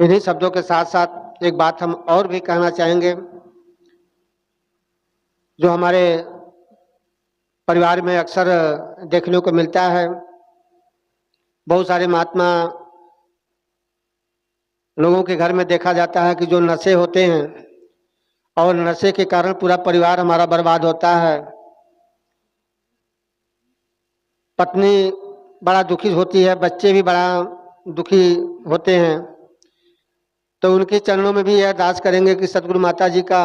इन्हीं शब्दों के साथ साथ एक बात हम और भी कहना चाहेंगे। जो हमारे परिवार में अक्सर देखने को मिलता है, बहुत सारे महात्मा लोगों के घर में देखा जाता है कि जो नशे होते हैं और नशे के कारण पूरा परिवार हमारा बर्बाद होता है। पत्नी बड़ा दुखी होती है, बच्चे भी बड़ा दुखी होते हैं। तो उनके चरणों में भी यह अरदास करेंगे कि सदगुरु माता जी का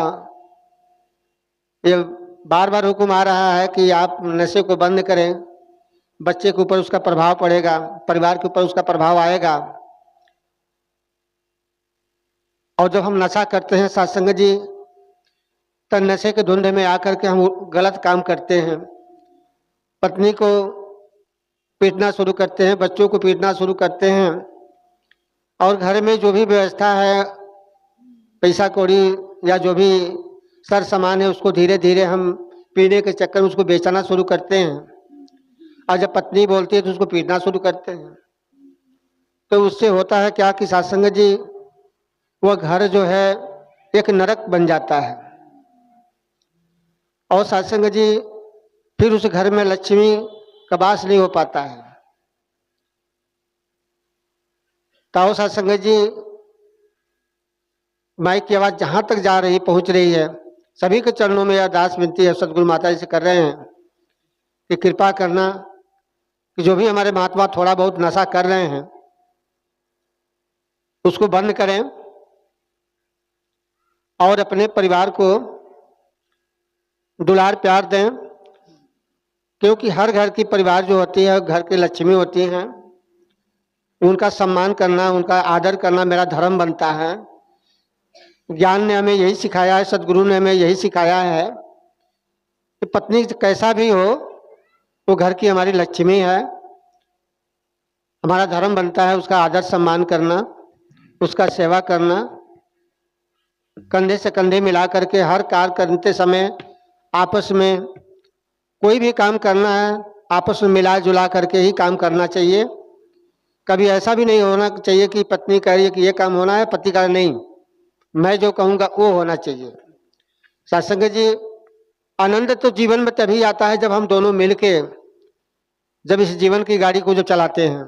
ये बार बार हुक्म आ रहा है कि आप नशे को बंद करें। बच्चे के ऊपर उसका प्रभाव पड़ेगा, परिवार के ऊपर उसका प्रभाव आएगा। और जब हम नशा करते हैं सत्संग जी, तो नशे के धुंध में आकर के हम गलत काम करते हैं। पत्नी को पीटना शुरू करते हैं, बच्चों को पीटना शुरू करते हैं, और घर में जो भी व्यवस्था है, पैसा कौड़ी या जो भी सर सामान है, उसको धीरे धीरे हम पीने के चक्कर में उसको बेचना शुरू करते हैं। और जब पत्नी बोलती है तो उसको पीटना शुरू करते हैं। तो उससे होता है क्या कि सत्संग जी, वह घर जो है एक नरक बन जाता है। और सत्संग जी, फिर उस घर में लक्ष्मी का वास नहीं हो पाता है। ताओ सत्संग जी, माइक की आवाज जहां तक जा रही पहुंच रही है, सभी के चरणों में यह दास विनती है, सदगुरु माता जी से कर रहे हैं कि कृपा करना कि जो भी हमारे महात्मा थोड़ा बहुत नशा कर रहे हैं उसको बंद करें और अपने परिवार को दुलार प्यार दें। क्योंकि हर घर की परिवार जो होती है, घर की लक्ष्मी होती हैं, उनका सम्मान करना, उनका आदर करना मेरा धर्म बनता है। ज्ञान ने हमें यही सिखाया है, सदगुरु ने हमें यही सिखाया है कि पत्नी कैसा भी हो, वो घर की हमारी लक्ष्मी है। हमारा धर्म बनता है उसका आदर सम्मान करना, उसका सेवा करना, कंधे से कंधे मिला करके हर कार्य करते समय आपस में कोई भी काम करना है, आपस में मिला जुला करके ही काम करना चाहिए। कभी ऐसा भी नहीं होना चाहिए कि पत्नी कह रही है कि ये काम होना है, पति कह नहीं, मैं जो कहूँगा वो होना चाहिए। सत्संग जी, आनंद तो जीवन में तभी आता है जब हम दोनों मिलके जब इस जीवन की गाड़ी को जब चलाते हैं,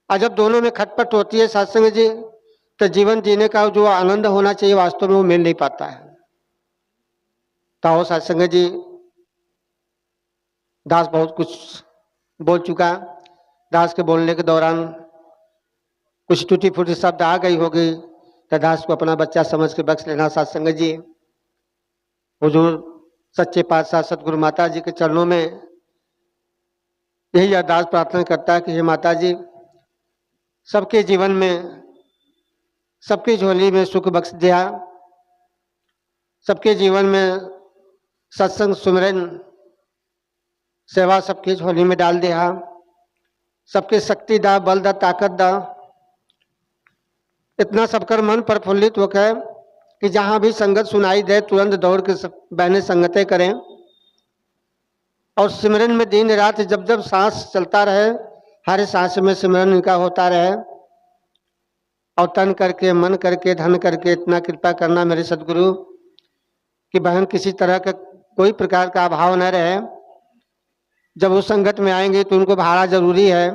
और जब दोनों में खटपट होती है सत्संग जी, तो जीवन जीने का जो आनंद होना चाहिए वास्तव में वो मिल नहीं पाता है। तो सत्संग जी, दास बहुत कुछ बोल चुका। दास के बोलने के दौरान कुछ टूटी फूटी शब्द आ गई होगी, तो दास को अपना बच्चा समझ के बख्श लेना। सत्संग जी, हुजूर सच्चे पातशाह सतगुरु माता जी के चरणों में यही अरदास प्रार्थना करता है कि हे माता जी, सबके जीवन में, सबकी झोली में सुख बख्श दिया, सबके जीवन में सत्संग सुमिरन सेवा सबकी झोली में डाल दिया, सबके शक्ति दा, बल दा, ताकत दा। इतना सबकर मन प्रफुल्लित होकर कि जहाँ भी संगत सुनाई दे तुरंत दौड़ के बहने संगतें करें, और सिमरन में दिन रात जब जब सांस चलता रहे, हर सांस में सिमरन इनका होता रहे। और तन करके, मन करके, धन करके इतना कृपा करना मेरे सदगुरु कि बहन किसी तरह का कोई प्रकार का अभाव न रहे। जब वो संगत में आएंगे तो उनको भाड़ा जरूरी है।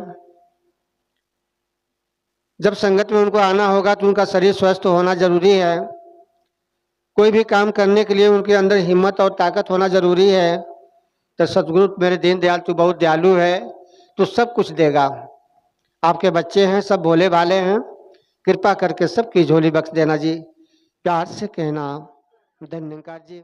जब संगत में उनको आना होगा तो उनका शरीर स्वस्थ होना जरूरी है। कोई भी काम करने के लिए उनके अंदर हिम्मत और ताकत होना जरूरी है। तो सदगुरु मेरे दीनदयाल, तू बहुत दयालु है, तू सब कुछ देगा। आपके बच्चे हैं, सब भोले भाले हैं, कृपा करके सबकी झोली बख्श देना जी। प्यार से कहना, धन्यवाद जी।